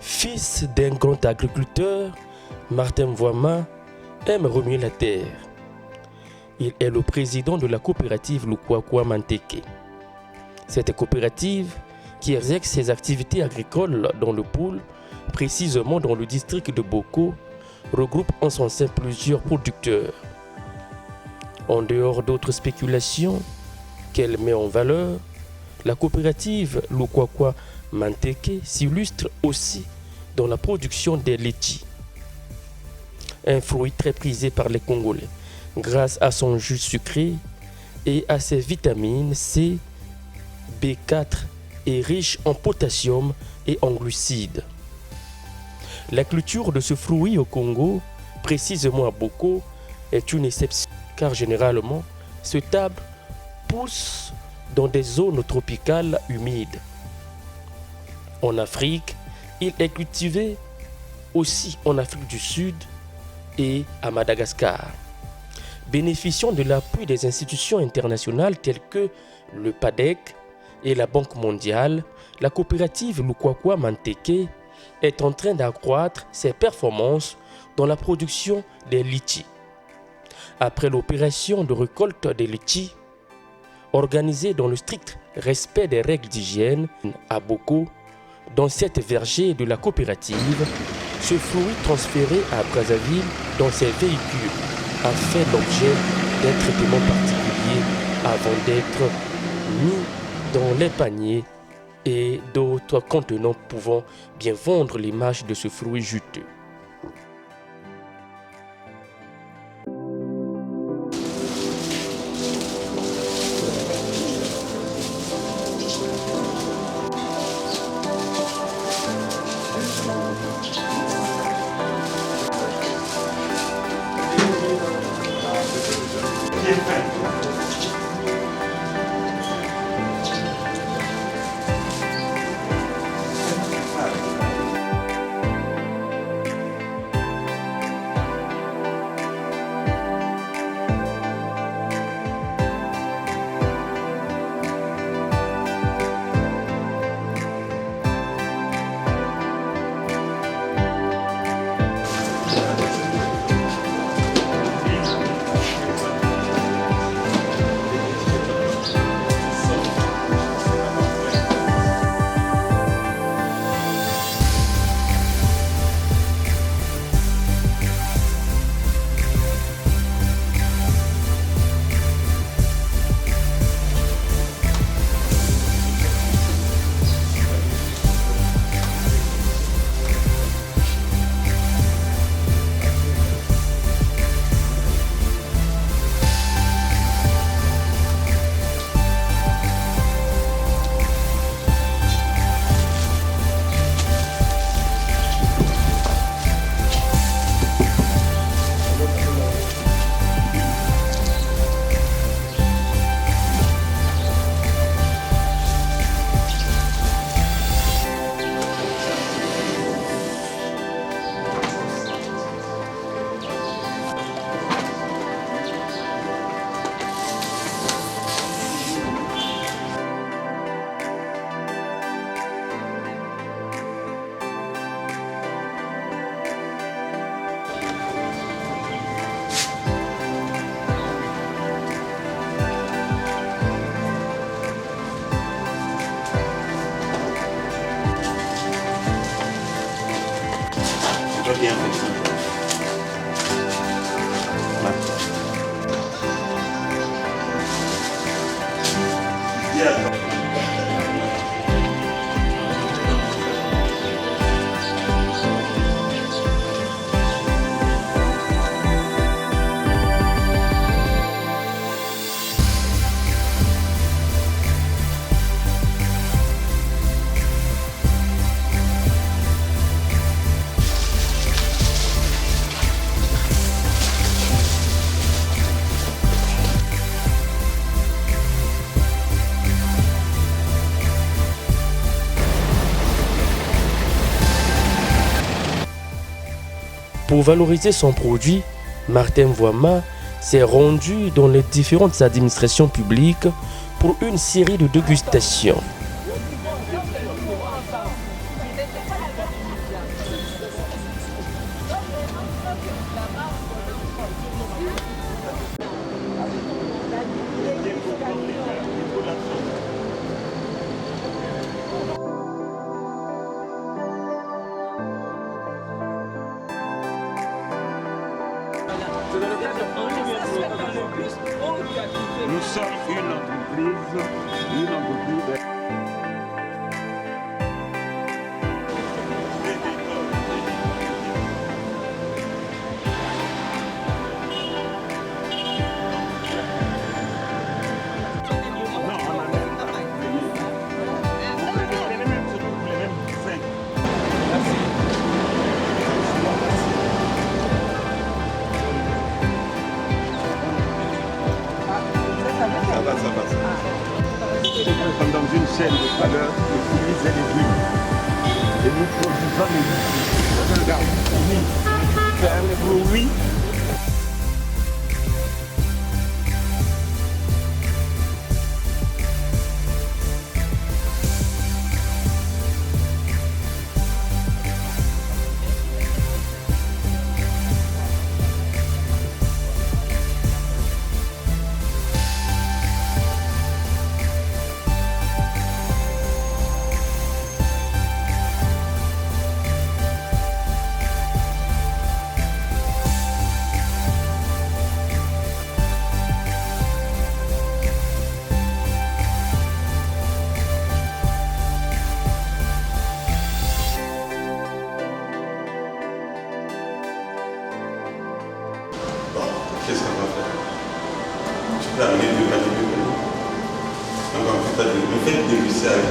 Fils d'un grand agriculteur, Martin Voama aime remuer la terre. Il est le président de la coopérative Lukwakwa Manteke. Cette coopérative, qui exerce ses activités agricoles dans le pôle, précisément dans le district de Boko, regroupe en son sein plusieurs producteurs. En dehors d'autres spéculations qu'elle met en valeur, la coopérative Lukwakwa Manteke s'illustre aussi dans la production des litchis, un fruit très prisé par les Congolais grâce à son jus sucré et à ses vitamines C, B4 et riche en potassium et en glucides. La culture de ce fruit au Congo, précisément à Boko, est une exception car généralement cet arbre pousse dans des zones tropicales humides. En Afrique, il est cultivé aussi en Afrique du Sud et à Madagascar. Bénéficiant de l'appui des institutions internationales telles que le PADEC et la Banque mondiale, la coopérative Lukwakwa Manteke est en train d'accroître ses performances dans la production des litchis. Après l'opération de récolte des litchis, organisée dans le strict respect des règles d'hygiène à Boko, dans cette verger de la coopérative, ce fruit transféré à Brazzaville dans ses véhicules a fait l'objet d'un traitement particulier avant d'être mis dans les paniers et d'autres contenants pouvant bien vendre l'image de ce fruit juteux. Pour valoriser son produit, Martin Voama s'est rendu dans les différentes administrations publiques pour une série de dégustations. Nous sommes une entreprise. Dans une chaîne de valeur de fruits et légumes. Et nous produisons les légumes. Regarde, c'est un fruit. Qu'est-ce qu'on va faire? Tu peux amener deux catégories. Donc en fait, le fait de déguster avec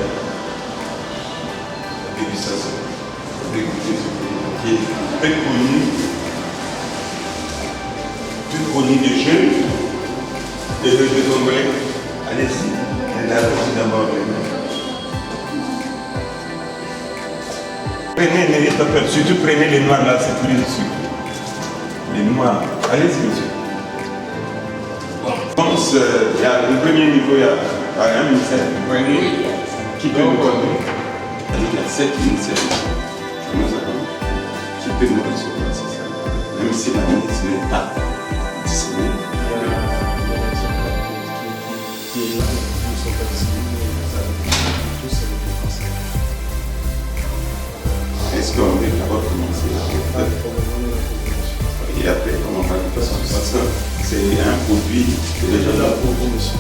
la dégustation, déguster ce qui est très connu, plus connu des jeunes, des Congolais. Allez-y, les aussi d'abord. Prenez, n'ayez pas peur, surtout prenez les noirs là, c'est plus dessus. Les noirs, allez-y monsieur. Il y a le premier niveau, il y a un ministère qui peut nous donner. Il y a 7 ministères que nous avons qui peuvent nous recevoir, c'est ça. Même si la ministre n'est pas disponible. Est-ce qu'on veut d'abord commencer? Et après, comment on va le faire? Parce que c'est un produit qui est déjà là pour vous, monsieur.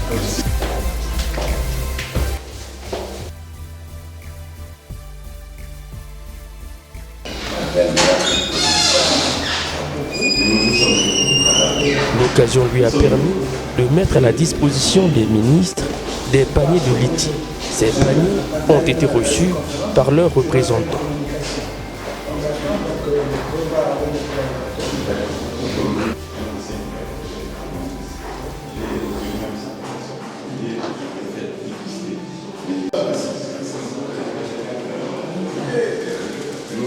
L'occasion lui a permis de mettre à la disposition des ministres des paniers de litchi. Ces paniers ont été reçus par leurs représentants.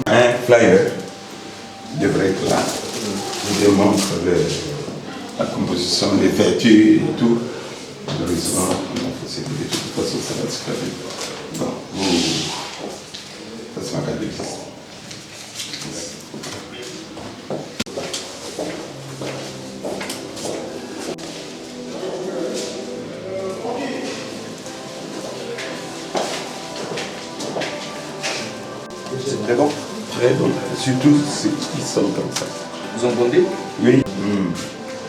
Un flyer devrait être là, qui démontre la composition, les vertus et tout. Heureusement, de toute façon, ça va se faire. Bon, ça c'est ma carte de visite. C'est très bon. Très bon. Surtout ceux qui sont comme ça. Vous entendez? Oui.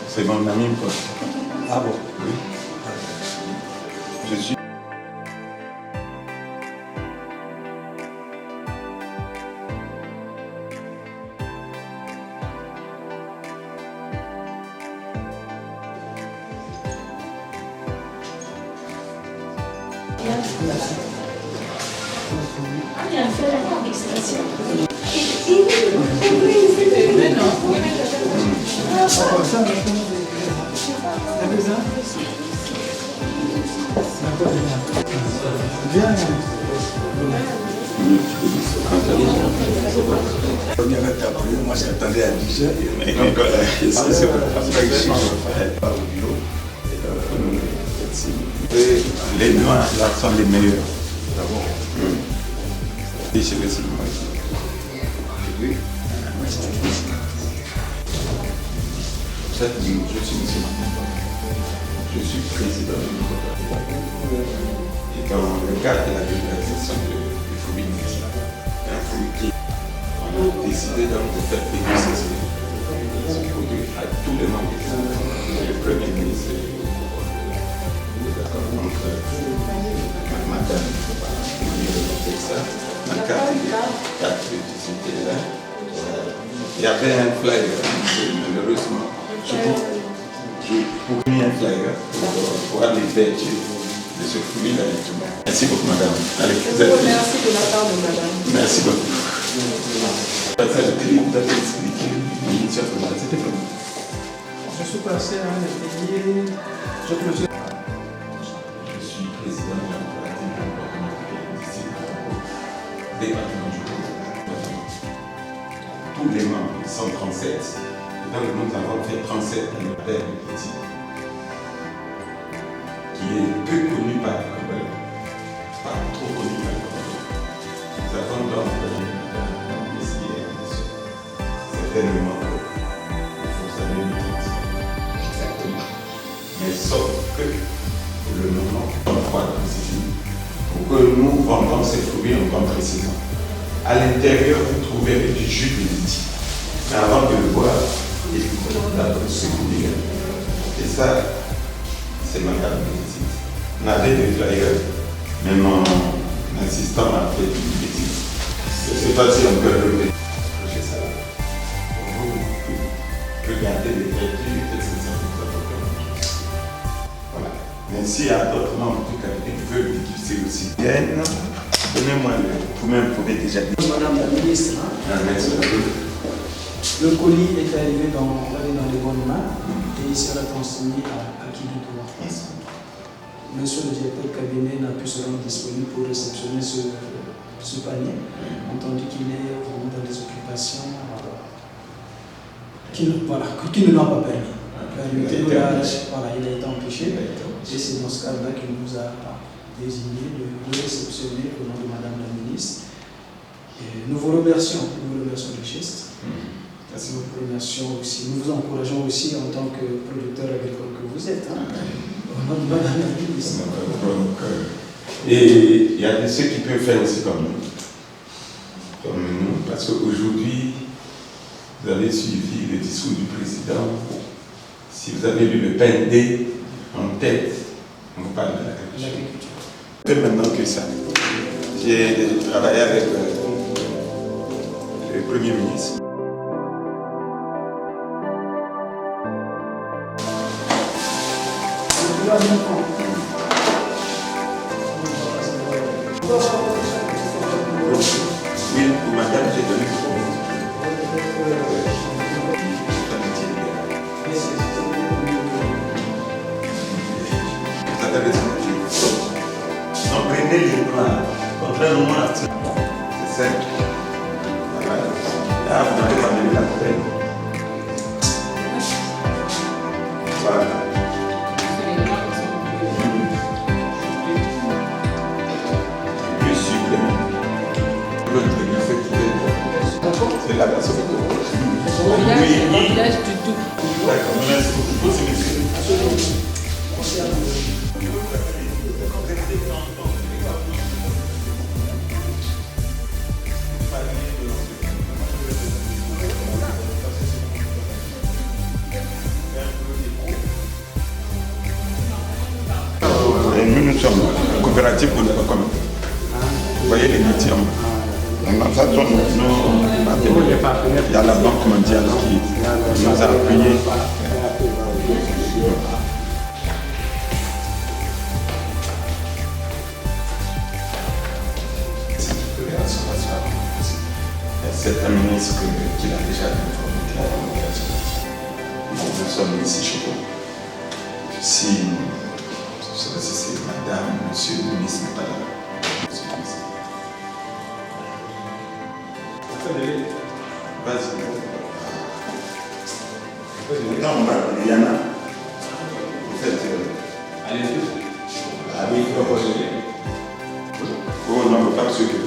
C'est mon ami, quoi. Ah bon? Oui. Je suis. Il y a un fait d'expression. Moi, j'attendais à 10 heures. Les noirs, là, sont les meilleurs. Et je vais sur moi. Je suis musulman. Je suis président du gouvernement. Et dans le cadre de la libéralisation du fruit, un fruit qui on a décidé donc de faire déguster ce produit. distribué à tous les membres du le Premier ministre. Donc, madame, ma carte de visite est là. Il y avait un flyer, malheureusement. J'ai mis un flyer pour aller vérifier de ce fruit-là et tout. Merci beaucoup, madame. Allez, vous êtes... Merci de la part de madame. Merci beaucoup. Vous avez expliqué l'initiative, c'était comment? Je suis passé à un atelier. Je suis président de la coopérative de département du tous les membres sont 37. Et donc nous avons fait 37 dans le père du petit, qui est peu connu par le Congolais, pas trop connu par le Congolais. Nous avons donc certainement, vous savez le titre, exactement. Mais sauf que pour le moment, on croit que c'est fini. Pour que nous vendons ces fruits en bonne précision. À l'intérieur, vous trouverez du jus de litchi. Mais avant de le boire, il faut d'abord secouer. Et ça, c'est ma carte de visite. On avait des flyers, mais mon assistant m'a fait une bêtise. Je ne sais pas si on peut le projet ça. Vous regardez les vertus et c'est ça que vous. Voilà. Mais s'il y a d'autres membres du cabinet qui veulent déguster aussi, viennent. Donnez-moi vous-même, vous pouvez déjà dire. Madame la ministre, le colis est arrivé dans les bonnes mains et il sera transmis à qui du droit. Monsieur le directeur du cabinet n'a pu se rendre disponible pour réceptionner ce panier, entendu qu'il est vraiment dans des occupations qui ne l'ont pas permis. Il a été empêché et c'est dans ce cadre-là qu'il nous a désigné de réceptionner au nom de Madame la ministre. Et nous vous remercions du geste. Nous vous remercions aussi. Nous vous encourageons aussi en tant que producteur agricole que vous êtes. Au nom de Madame la ministre. Et il y a ceux qui peuvent faire aussi comme nous, parce qu'aujourd'hui, vous avez suivi le discours du président. Si vous avez lu le PND en tête, on parle de l'agriculture. Maintenant que ça, j'ai travaillé avec le Premier ministre. Oui, pour madame, j'ai donné vous avez raison. Donc, prenez les plans, contrairement à ça. C'est ça. Voilà. Là, vous n'avez pas donné la poubelle. Voilà. Le supplément. L'autre, il fait couper. C'est la personne. Le village du tout. D'accord, merci beaucoup. Merci, monsieur. Nous sommes coopératifs pour le commun. Vous voyez les métiers. Donc, ça, il y a la Banque mondiale qui nous a appuyés. C'est un ministre qui a déjà informé la communication. Nous sommes ici chez vous. Si, je ne sais pas si c'est madame, monsieur le ministre n'est pas là. Monsieur le ministre. Vas-y. Non, il y en a. Vous faites. Allez-y. Ah oui, oh non, pas ceux que.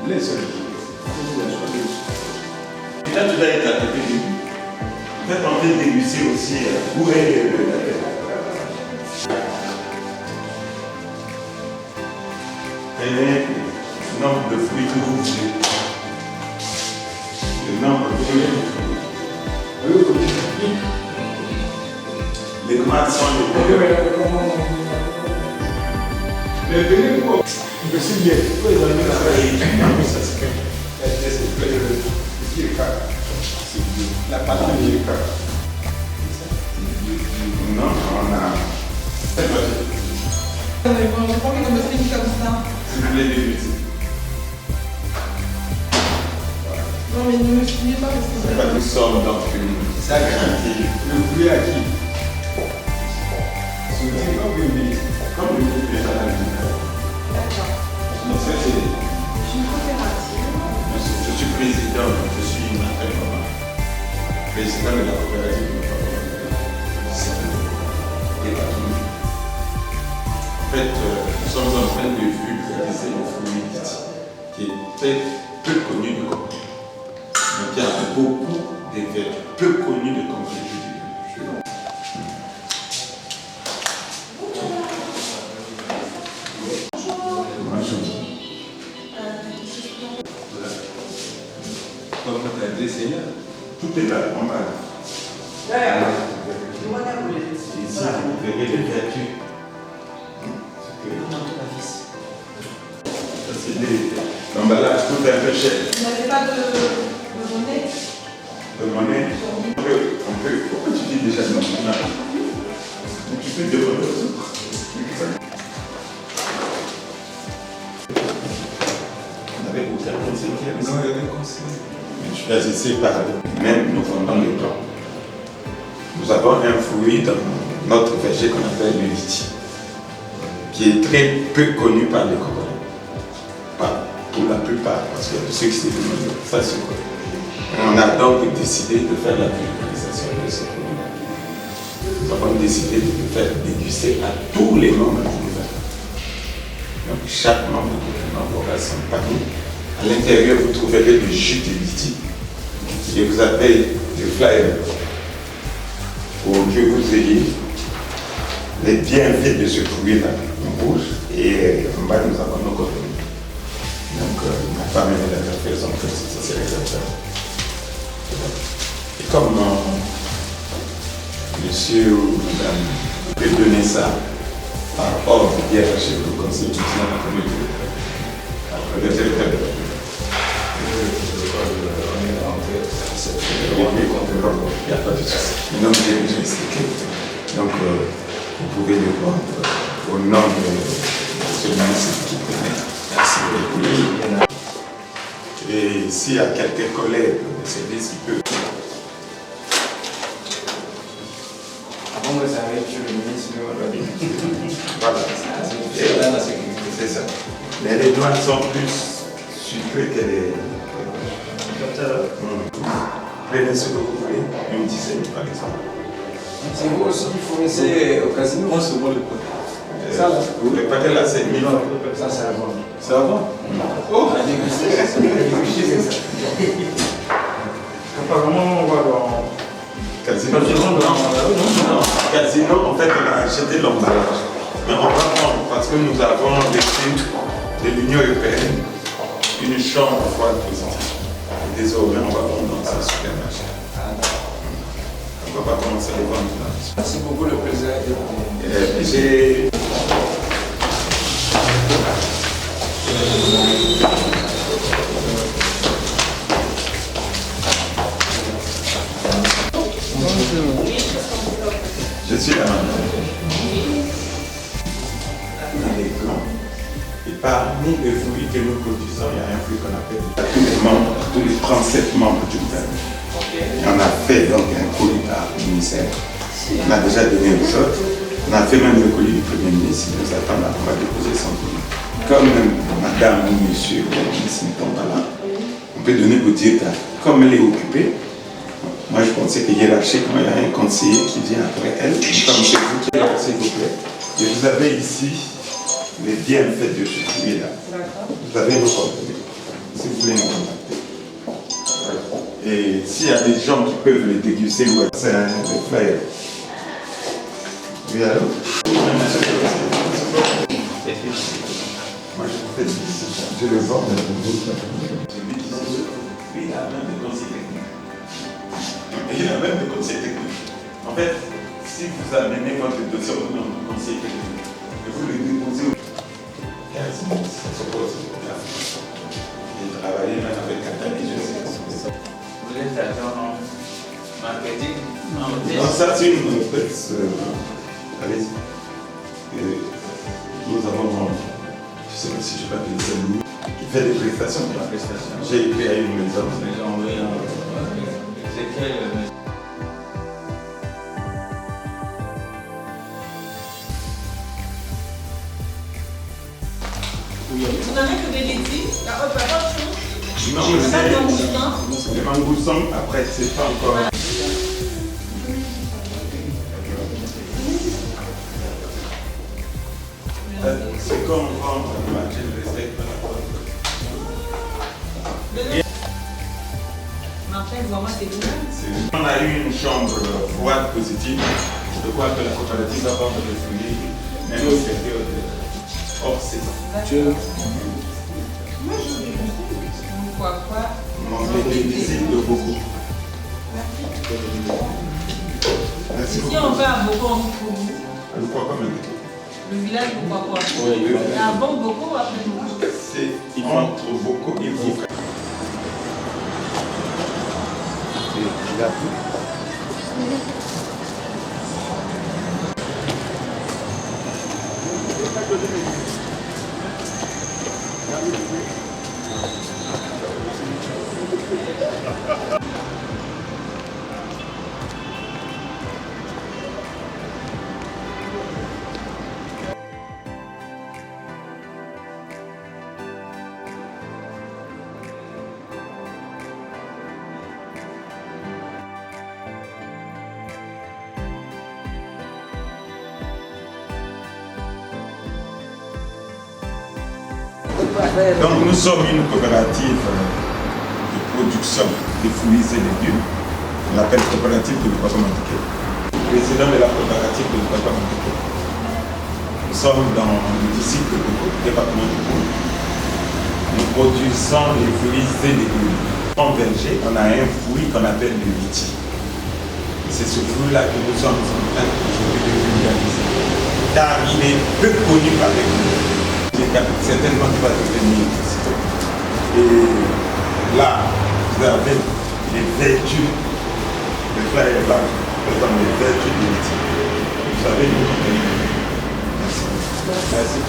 Laissez-le. Il a déjà été attaqué. Vous êtes en train de déguster aussi où est la terre. Et le nombre de fruits que vous voulez. Le nombre de fruits. Les maths sont les la pâte de non, on a. S'il vous plaît, débutez. Non, mais ne me suivez pas parce que C'est pas nous sommes dans une. Ça garantit. Le bruit à qui? Comme le groupe est à la vie. Donc, ça, c'est. Je suis coopérative. Je suis président, je suis Martin Vouama, président de la coopérative de En fait, nous sommes en train de vulgariser le fruit qui est très peu connu de Congo. Donc il y a beaucoup d'effets peu connus de Congo. Comme tu as dit, Seigneur. Tout est là, on va. Ici, vous verrez les vertus. Ça, c'est l'emballage tout un peu cher. vous n'avez pas de monnaie? De monnaie. On peut. Pourquoi tu dis déjà non? Tu peux demander aux autres. On avait aucun conseil qui avait ça. Non, il y a des conseils. Je vais essayer par même nous vendons les plans. Nous avons un fruit dans notre verger qu'on appelle le litchi, qui est très peu connu par les Congolais. Pas pour la plupart, parce qu'il y a de ceux qui se demandent ça c'est quoi. On a donc décidé de faire la vulgarisation de ce produit. Nous avons décidé de le faire déguster à tous les membres du gouvernement. Donc chaque membre du gouvernement aura son panier. À l'intérieur, vous trouverez le jus de litchi. Et vous avez des flyers pour que vous ayez les bienfaits de ce fruit-là en rouge. Et en bas, nous avons nos coordonnées. Donc, ma femme et les affaires sont faites, ça c'est les affaires. Et comme monsieur ou madame peut donner ça par ordre hiérarchique au conseil du après le directeur de la il n'y a pas de souci. Non, j'ai déjà expliqué. Donc, vous pouvez le prendre au nom de celui qui connaît. Merci. Et s'il y a quelques collègues de service qui peuvent. Avant que ça arrive, je le ministre Voilà. C'est ça. Mais les douanes sont plus sucrées que les. Prenez ce que vous voulez, une dizaine par exemple. C'est vous aussi qui fournissez au casino? Moi, c'est moi le pot. Ça, là, vous le paquet là, c'est 1000 francs. Ça, c'est avant. C'est avant? Oh, à déguster, c'est ça. Apparemment, on va dans. Casino. Non, Casino, en fait, on a acheté l'emballage. Mais on va prendre, parce que nous avons reçu de l'Union européenne une chambre froide positive. Désormais, on va vendre dans ce supermarché. On ne va pas commencer à les vendre là. Merci beaucoup, le plaisir a été pour moi. J'ai. Je suis la maman. Les plans. Et parmi les fruits que nous produisons, il y a un fruit qu'on appelle tous les membres, tous les 37 membres du gouvernement. On a fait donc un colis par ministère. On a déjà donné aux autres. On a fait même le colis du Premier ministre. Il nous attend là, on va déposer son colis. Comme madame ou monsieur, le ministre ne tombe pas là, on peut donner au directeur. Comme elle est occupée, moi je pensais que hiérarchiquement, il y a un conseiller qui vient après elle, comme c'est vous qui est là, s'il vous plaît. Et vous avez ici les bienfaits de ce fruit-là. Vous avez vos coordonnées, si vous voulez nous contacter. Et s'il y a des gens qui peuvent les déguster, c'est un flyer. Oui, allô? Moi, je fais je le vends dans le groupe. Celui qui se lui, il a même des conseils techniques. Et il a même des conseils techniques. En fait, si vous amenez votre dossier au conseil technique, et vous le déposez au 15 mois, ça se pose. Et travailler même avec Catalogne, je sais. Vous êtes agent en marketing? Non, ça c'est une petite. Allez-y. Nous avons, je ne sais pas si je peux appeler ça nous, qui fait des prestations. J'ai créé une maison. C'est quelle maison? Vous n'avez que des laitiers, la haute parole, Non, c'est les mangoustons, après, c'est pas encore. C'est comme vendre le marché de respect par la porte. Martin, vraiment, c'est vous-même. On a eu une chambre froide positive. Je crois que la coopérative va vendre des fruits, même au période hors saison. Pourquoi pas? On bénéficie de beaucoup. Merci Si beaucoup. on va à Boko, on trouve vous. Je crois pas même. Le village, pourquoi pas? Oui, Il y a un bon Boko après Boko. C'est entre beaucoup et beaucoup. Donc nous sommes une coopérative de production de fruits et légumes. On l'appelle coopérative de Lukwako-Manteke. Président de la coopérative de Lukwako-Manteke. Nous sommes dans le district de Boko, département de Boko. Nous produisons les fruits et légumes. En verger, on a un fruit qu'on appelle le litchi. C'est ce fruit-là que nous sommes en train de vulgariser. Car il est peu connu par les gens. Certainement tu vas devenir ici. Et là, vous avez les vertus, le flyer blanc, présente les vertus de l'éthique. Vous savez, merci. Merci.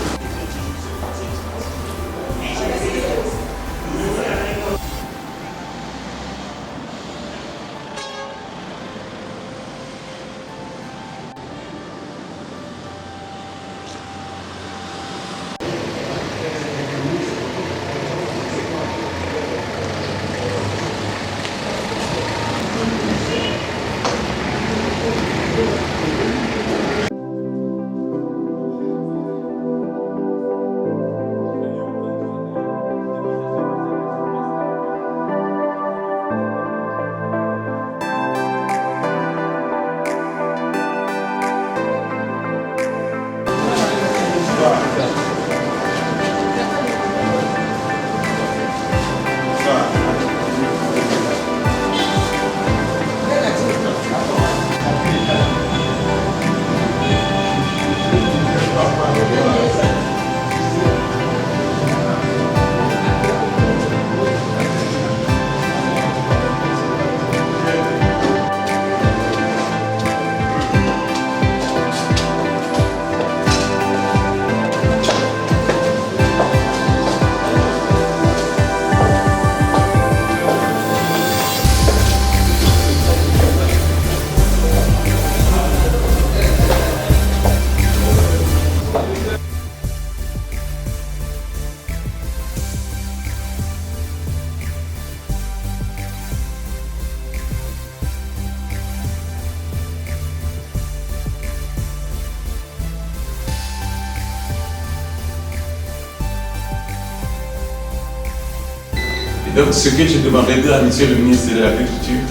Donc ce que je demanderais à monsieur le ministre de l'Agriculture,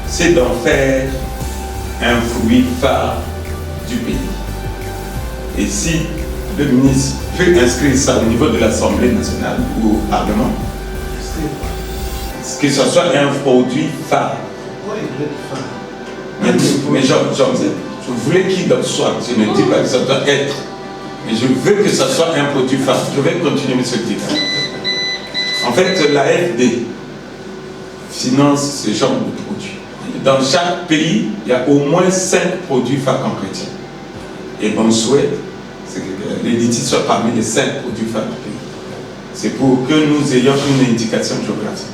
c'est d'en faire un fruit phare du pays. Et si le ministre peut inscrire ça au niveau de l'Assemblée nationale ou au Parlement, que ce soit un produit phare Oui, il voulait du fin. Mais je voulais qu'il en soit. Je ne dis pas que ça doit être. Mais je veux que ça soit un produit phare. Je vais continuer, M. le Décan. En fait, l'AFD finance ce genre de produits. Dans chaque pays, il y a au moins 5 produits phares en chrétien. Et mon souhait, c'est que l'Éditi soit parmi les 5 produits phares du pays. C'est pour que nous ayons une indication géographique.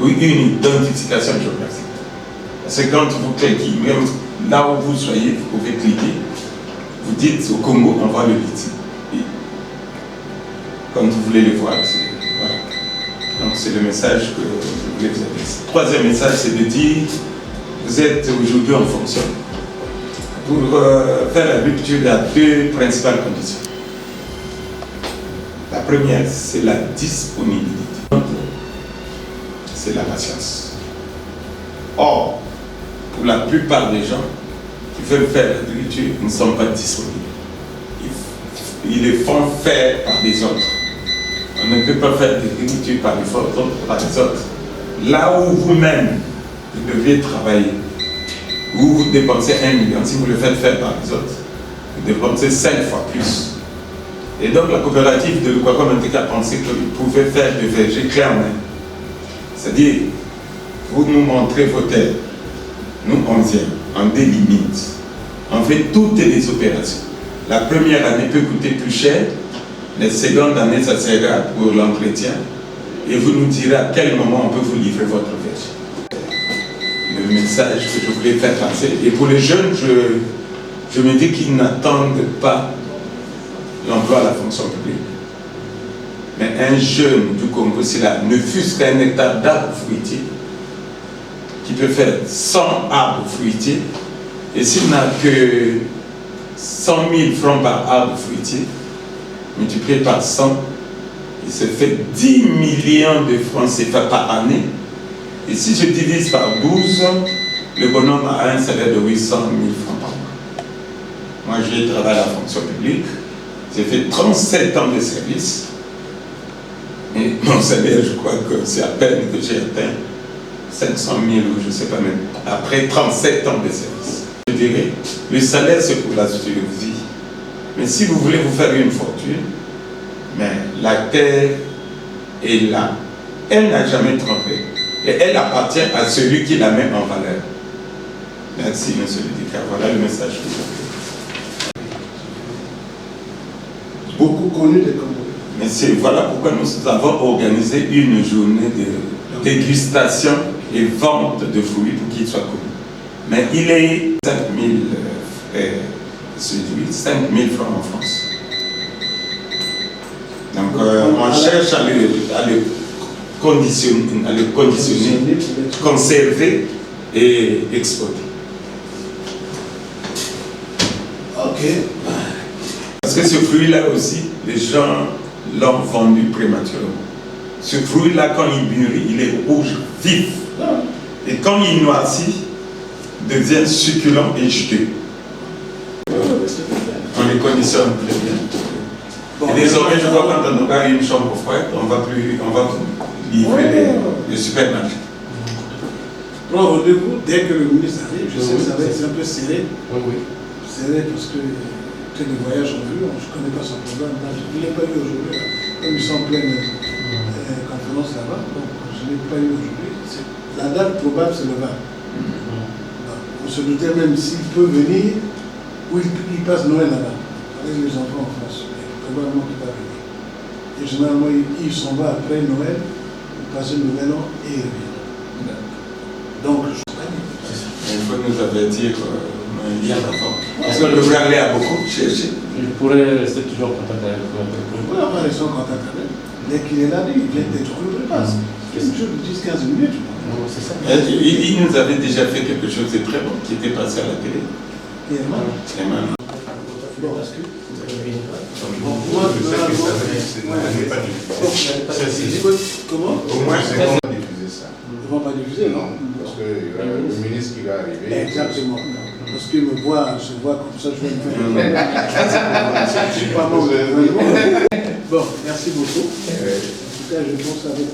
Ou une identification géographique. Parce que quand vous cliquez, même là où vous soyez, vous pouvez cliquer. Vous dites au Congo, on voit le Liti. Quand vous voulez le voir, voilà. Donc c'est le message que je voulais vous adresser. Le troisième message, c'est de dire, vous êtes aujourd'hui en fonction. Pour faire la rupture, il y a 2 principales conditions. La première, c'est la disponibilité. C'est la patience. Or, pour la plupart des gens qui veulent faire la rupture, ils ne sont pas disponibles. Ils le font faire par des autres. On ne peut pas faire des ruptures par les autres. Là où vous-même, vous deviez travailler, où vous dépensez 1 million, si vous le faites faire par les autres, vous dépensez 5 fois plus. Et donc la coopérative de Lukwakwa Manteke a pensé qu'il pouvait faire des vergers clés en main. C'est-à-dire, vous nous montrez vos terres, nous on vient, on délimite, on fait toutes les opérations. La première année peut coûter plus cher, la seconde année ça sera pour l'entretien, et vous nous direz à quel moment on peut vous livrer votre verger. Le message que je voulais faire passer. Et pour les jeunes, je me dis qu'ils n'attendent pas l'emploi à la fonction publique. Mais un jeune du Congo, s'il a ne fût-ce qu'un hectare d'arbres fruitiers, qui peut faire 100 arbres fruitiers, et s'il n'a que 100 000 francs par arbre fruitier, multiplié par 100, il se fait 10 millions de francs CFA par année. Et si je divise par 12, le bonhomme a un salaire de 800 000 francs par mois. Moi, j'ai travaillé à la fonction publique, j'ai fait 37 ans de service. Et mon salaire, je crois que c'est à peine que j'ai atteint 500 000 ou je ne sais pas même, après 37 ans de service. Je dirais, le salaire c'est pour la survie. Mais si vous voulez vous faire une fortune, mais la terre est là. Elle n'a jamais trompé. Et elle appartient à celui qui la met en valeur. Merci, monsieur le Décan. Voilà le message que je fais. Beaucoup connu des Congolais. Mais voilà pourquoi nous avons organisé une journée de dégustation et vente de fruits pour qu'il soit connu. Mais il est 5 000 francs en France. Donc on cherche à le conditionner, conserver et exporter. Ok. Parce que ce fruit-là aussi, les gens l'ont vendu prématurément. Ce fruit-là, quand il mûrit, il est rouge vif. Et quand il noircit, il devient succulent et juteux. On les conditionne très bien. Et désormais, je crois quand on aura une chambre froide, on va livrer les supermarchés. Alors, au début, dès que le ministre arrive, je sais que ça va être un peu serré. Oui. Serré parce que les voyages en vue, je ne connais pas son programme. Je ne l'ai pas eu aujourd'hui, comme ils sont en pleine conférence là-bas, donc je ne l'ai pas eu aujourd'hui. La date probable, c'est le 20. On se doutait même s'il peut venir, ou il passe Noël là-bas, avec les enfants en France. Mais probablement qu'il va venir. Et généralement, il s'en va après Noël, il passe le Nouvel An et il revient. Donc, je ne sais pas dire. Il faut nous avertir il y a d'avant. Parce que le Branlais a beaucoup cherché. Il pourrait rester toujours en contact avec vous. On peut avoir les en contact avec. Dès qu'il est là, il vient d'être cru, il passe. Quelque chose de 10-15 minutes. C'est ça. Il nous avait déjà fait quelque chose de très bon qui était passé à la télé. Et maintenant, Bon, parce que comment Au moins, c'est bon. Diffuser ça. Ils ne vont pas diffuser, non? Parce que le ministre qui va arriver. Exactement. Parce qu'il me voit, je vois comme ça, je vais me faire. Je suis pas bon. Bon, merci beaucoup. En tout cas, je pense avec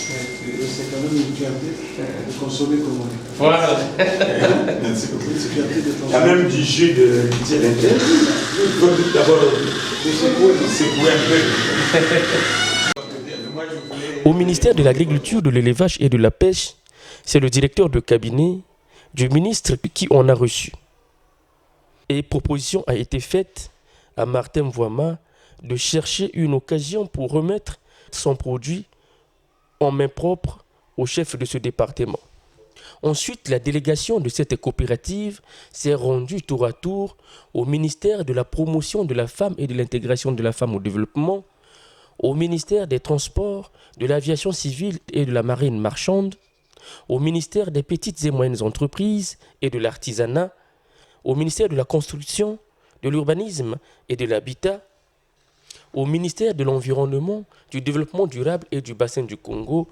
Et c'est quand même une fierté de consommer congolais. Voilà. Merci beaucoup. C'est une fierté de Il y a même du jus de litier à l'intérieur. Il faut d'abord secouer un peu. Au ministère de l'Agriculture, de l'Élevage et de la Pêche, c'est le directeur de cabinet du ministre qui en a reçu. Et proposition a été faite à Martin Voima de chercher une occasion pour remettre son produit en main propre au chef de ce département. Ensuite, la délégation de cette coopérative s'est rendue tour à tour au ministère de la Promotion de la Femme et de l'Intégration de la Femme au Développement, au ministère des Transports, de l'Aviation Civile et de la Marine Marchande, au ministère des Petites et Moyennes Entreprises et de l'Artisanat, au ministère de la Construction, de l'Urbanisme et de l'Habitat, au ministère de l'Environnement, du Développement durable et du Bassin du Congo,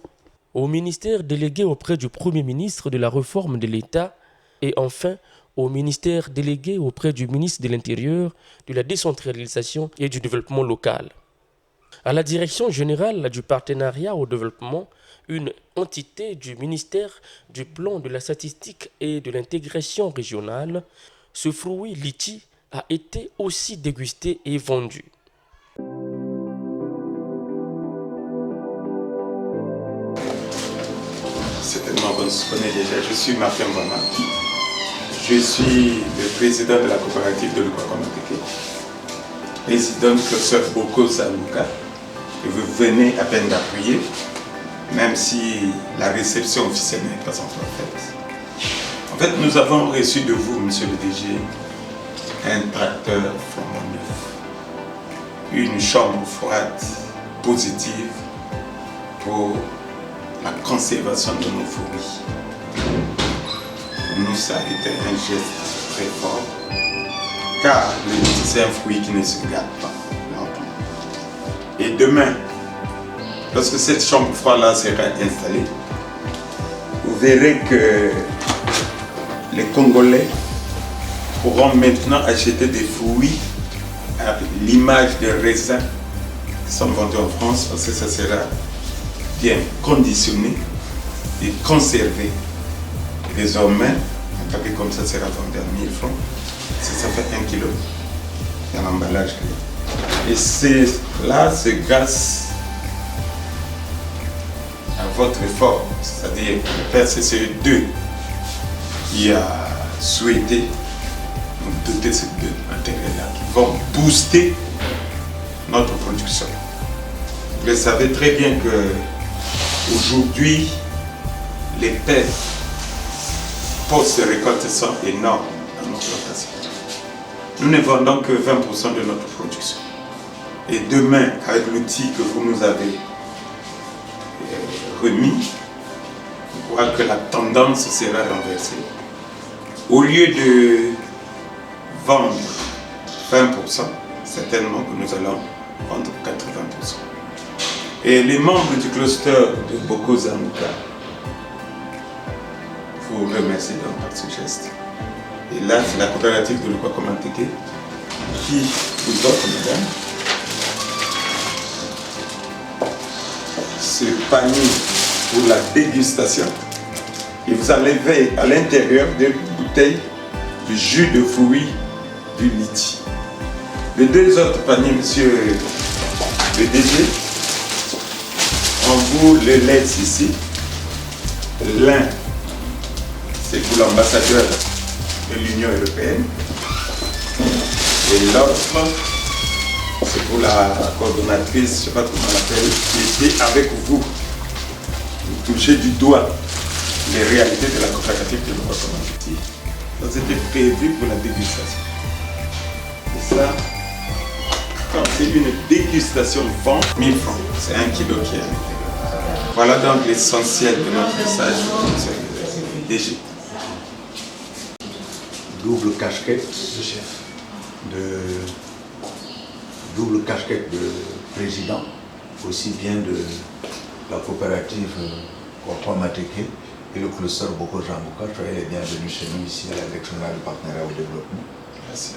au ministère délégué auprès du Premier ministre de la Réforme de l'État et enfin au ministère délégué auprès du ministre de l'Intérieur, de la Décentralisation et du Développement local. À la Direction générale du partenariat au développement, une entité du ministère du Plan de la statistique et de l'intégration régionale, ce fruit litchi a été aussi dégusté et vendu. Certainement, on se connaît déjà. Je suis Martin Voima. Je suis le président de la coopérative de Lukwakwamanteke, président du cluster Boko Zanuka, que vous venez à peine d'appuyer, même si la réception officielle n'est pas encore faite. En fait, nous avons reçu de vous, monsieur le DG, un tracteur flambant neuf, une chambre froide positive pour la conservation de nos fruits. Pour nous, ça a été un geste très fort, car le litchi, c'est un fruit qui ne se gâte pas longtemps. Et demain, lorsque cette chambre froide-là sera installée, vous verrez que les Congolais pourront maintenant acheter des fruits à l'image des raisins qui sont vendus en France, parce que ça sera bien conditionné et conservé. Et désormais, un paquet comme ça sera vendu à 1000 francs. Si ça fait 1 kilo, il y a l'emballage. Et là, c'est grâce à votre effort, c'est-à-dire le PCCE2 qui a souhaité nous doter de ces deux matériels-là qui vont booster notre production. Vous savez très bien que aujourd'hui, les pertes post-récolte sont énormes dans notre plantation. Nous ne vendons que 20% de notre production. Et demain, avec l'outil que vous nous avez remis, on voit que la tendance sera renversée. Au lieu de vendre 20%, certainement que nous allons vendre 80%. Et les membres du cluster de Boko Zanuka vous remercient donc par ce geste. Et là, c'est la coopérative de Lukwakwamanteke qui vous offre, madame, ce panier pour la dégustation. Et vous allez ver à l'intérieur des bouteilles de jus de fruits du litchi. Les deux autres paniers, monsieur le DG, on vous les laisse ici. L'un, c'est pour l'ambassadeur de l'Union européenne. Et l'autre, c'est pour la coordonnatrice, je ne sais pas comment on l'appelle, qui était avec vous. Vous touchez du doigt les réalités de la coopérative de Lukwakwamanteke. Ça, c'était prévu pour la dégustation. Et ça, quand c'est une dégustation vente, 1000 francs, c'est 1 kilo qui est à l'intérieur. Voilà donc l'essentiel de notre message, monsieur le DG. Double casquette double casquette de président, aussi bien de la coopérative Lukwakwamanteke et le cluster Boko Zanuka. Soyez les bienvenus chez nous ici à la Direction générale du partenariat au développement. Merci.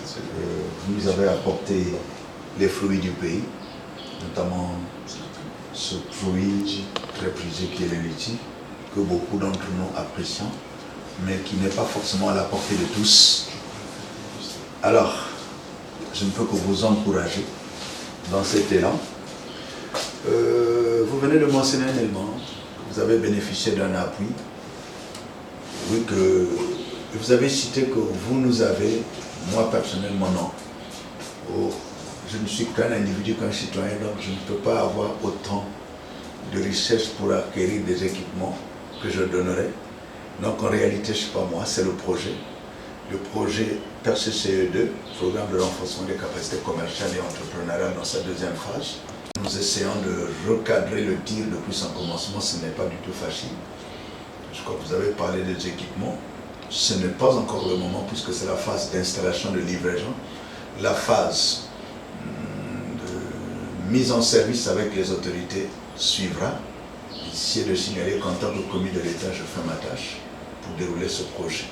Vous nous avez apporté les fruits du pays, notamment ce fruit très prisé qui est le litchi, que beaucoup d'entre nous apprécient, mais qui n'est pas forcément à la portée de tous. Alors, je ne peux que vous encourager dans cet élan. Vous venez de mentionner un élément, vous avez bénéficié d'un appui. Oui, que vous avez cité que vous nous avez, moi personnellement non. Oh, je ne suis qu'un individu, qu'un citoyen, donc je ne peux pas avoir autant de richesse pour acquérir des équipements que je donnerais. Donc en réalité, je ne sais pas moi, c'est le projet PERCE-CE2, Programme de renforcement des capacités commerciales et entrepreneuriales dans sa deuxième phase. Nous essayons de recadrer le tir depuis son commencement, ce n'est pas du tout facile. Je crois que vous avez parlé des équipements. Ce n'est pas encore le moment puisque c'est la phase d'installation de livraison. La phase de mise en service avec les autorités suivra. Ici est de signaler qu'en tant que commis de l'État, je fais ma tâche pour dérouler ce projet.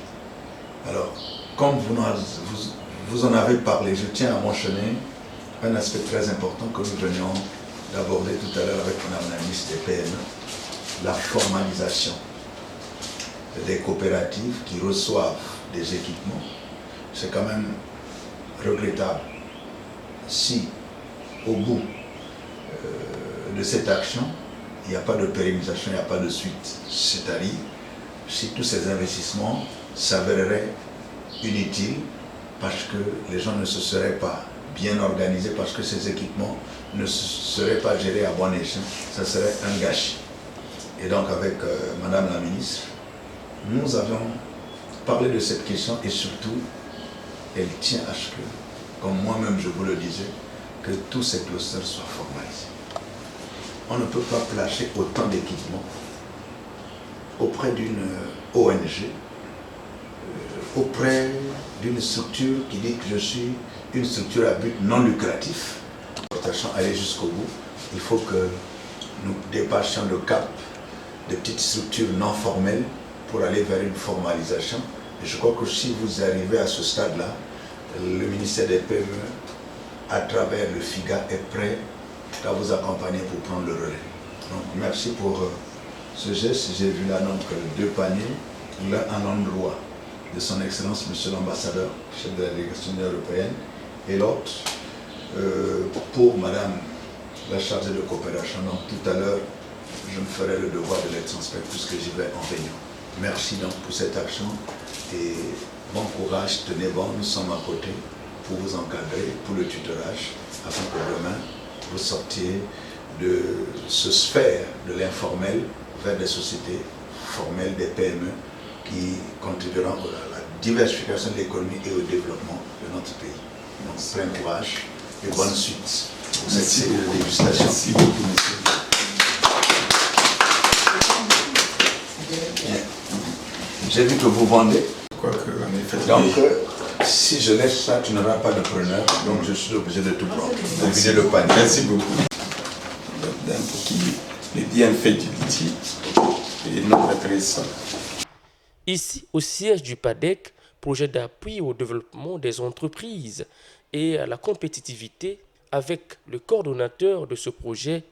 Alors, comme vous en avez parlé, je tiens à mentionner un aspect très important que nous venions d'aborder tout à l'heure avec Mme la ministre des PME, la formalisation des coopératives qui reçoivent des équipements. C'est quand même regrettable si au bout de cette action, il n'y a pas de pérennisation, il n'y a pas de suite. C'est-à-dire, si tous ces investissements s'avéreraient inutiles parce que les gens ne se seraient pas bien organisés, parce que ces équipements ne seraient pas gérés à bon escient, ça serait un gâchis. Et donc avec Madame la ministre, nous avons parlé de cette question et surtout, elle tient à ce que, comme moi-même je vous le disais, que tous ces clusters soient formalisés. On ne peut pas placer autant d'équipements auprès d'une ONG, auprès d'une structure qui dit que je suis une structure à but non lucratif. Sachant aller jusqu'au bout, il faut que nous dépassions le cap de petites structures non formelles pour aller vers une formalisation. Et je crois que si vous arrivez à ce stade-là, le ministère des PME, à travers le FIGA, est prêt à vous accompagner pour prendre le relais. Donc merci pour ce geste. J'ai vu là donc 2 paniers, l'un à l'endroit de son Excellence, Monsieur l'Ambassadeur, chef de la délégation européenne, et l'autre pour Madame la chargée de coopération. Donc tout à l'heure, je me ferai le devoir de les transmettre puisque j'y vais en réunion. Merci donc pour cette action et bon courage, tenez bon, nous sommes à côté pour vous encadrer, pour le tutorage, afin que demain vous sortiez de ce sphère de l'informel vers des sociétés formelles, des PME qui contribueront à la diversification de l'économie et au développement de notre pays. Donc plein courage et bonne suite pour cette série de dégustations. Merci beaucoup, monsieur. J'ai vu que vous vendez. Effet, donc, si je laisse ça, tu n'auras pas de preneur. Donc, je suis obligé de tout prendre. De vider le panier. Merci beaucoup. Pour qui les bienfaits du litchi et notre intéressant. Ici, au siège du PADEC, projet d'appui au développement des entreprises et à la compétitivité, avec le coordonnateur de ce projet,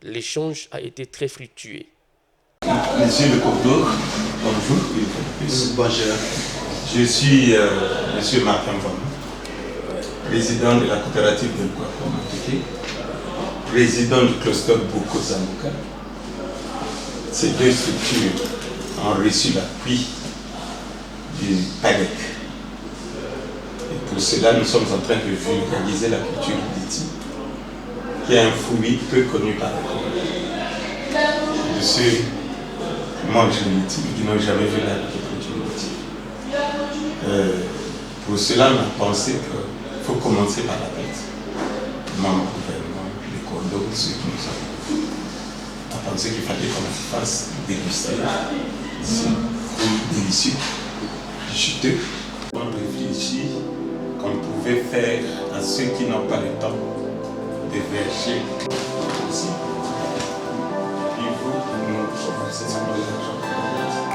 l'échange a été très fructueux. Monsieur le Cordeau, bonjour. Bonjour. Je suis monsieur Martin Vom, président de la coopérative de Nkwakwamanteke, président du cluster Boko Zambuka. Ces 2 structures ont reçu l'appui du PADEC. Et pour cela, nous sommes en train de vulgariser la culture du litchi, qui est un fruit peu connu par les Congolais. De ceux qui mangent le litchi, qui n'ont jamais vu la culture du litchi. Pour cela, on a pensé qu'il faut commencer par la tête. Membre du gouvernement, les Cordeaux, ceux qui nous ont. On a pensé qu'il fallait qu'on fasse déguster ces fruits délicieux, juteux. On réfléchit qu'on pouvait faire à ceux qui n'ont pas le temps de verger aussi. Et vous, nous commencez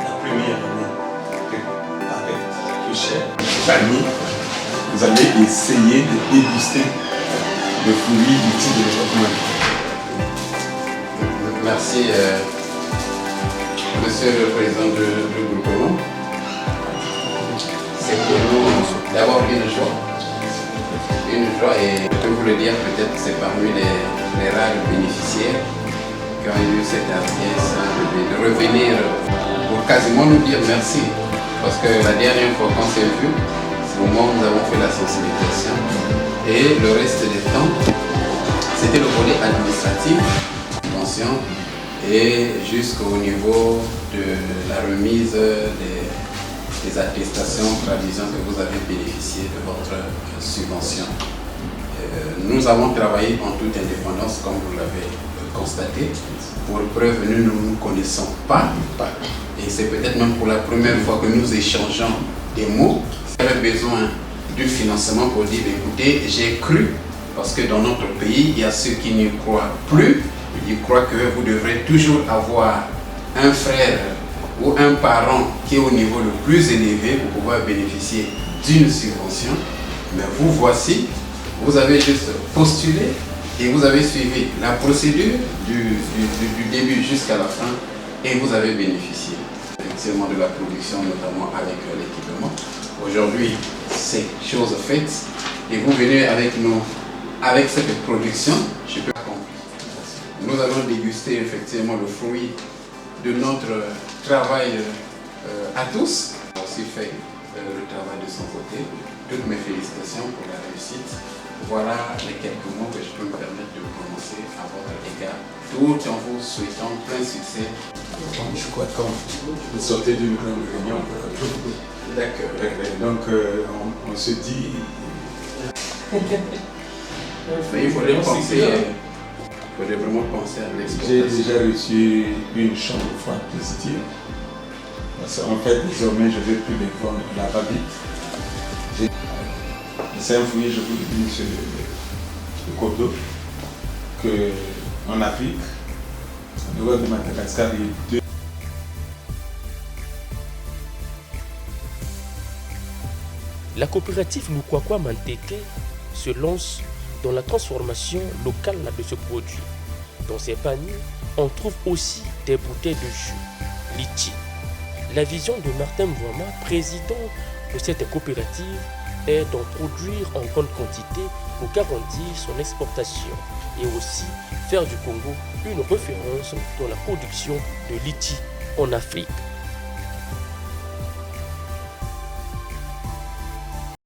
la première année que paraît plus cher. Famille, vous allez essayer de déguster le fruit du type de développement. Merci, Monsieur le Président du groupement. C'est pour nous d'avoir une joie. Une joie, et je peux vous le dire, peut-être que c'est parmi les rares bénéficiaires qui ont eu cette hardiesse de revenir pour quasiment nous dire merci. Parce que la dernière fois qu'on s'est vu, c'est au moment où nous avons fait la sensibilisation. Et le reste du temps, c'était le volet administratif, subvention, et jusqu'au niveau de la remise des attestations, traduisant que vous avez bénéficié de votre subvention. Nous avons travaillé en toute indépendance, comme vous l'avez constaté. Pour preuve, nous ne nous connaissons pas. Et c'est peut-être même pour la première fois que nous échangeons des mots. Vous avez besoin du financement pour dire, écoutez, j'ai cru, parce que dans notre pays, il y a ceux qui n'y croient plus. Ils croient que vous devrez toujours avoir un frère ou un parent qui est au niveau le plus élevé pour pouvoir bénéficier d'une subvention. Mais vous voici, vous avez juste postulé et vous avez suivi la procédure du début jusqu'à la fin et vous avez bénéficié effectivement de la production, notamment avec l'équipement. Aujourd'hui, c'est chose faite et vous venez avec nous, avec cette production, je peux accomplir. Nous allons déguster effectivement le fruit de notre travail à tous. On a aussi fait le travail de son côté. Toutes mes félicitations pour la réussite. Voilà les quelques mots que je peux me permettre de prononcer à votre égard, tout en vous souhaitant plein succès. Je crois que vous sortez d'une grande réunion. D'accord. Donc on se dit... Mais il faudrait penser... Il faudrait vraiment penser à l'exportation. J'ai déjà reçu une chambre froide positive. En fait, désormais, je ne vais plus les vendre là-bas vite. C'est un fruit, je vous le dis, sur le cours d'eau, qu'en Afrique, au niveau de Madagascar, il y a 2. La coopérative Lukwakwa Manteke se lance dans la transformation locale de ce produit. Dans ces paniers, on trouve aussi des bouteilles de jus, litchi. La vision de Martin Mvouama, président de cette coopérative, est d'en produire en grande quantité pour garantir son exportation et aussi faire du Congo une référence dans la production de litchi en Afrique.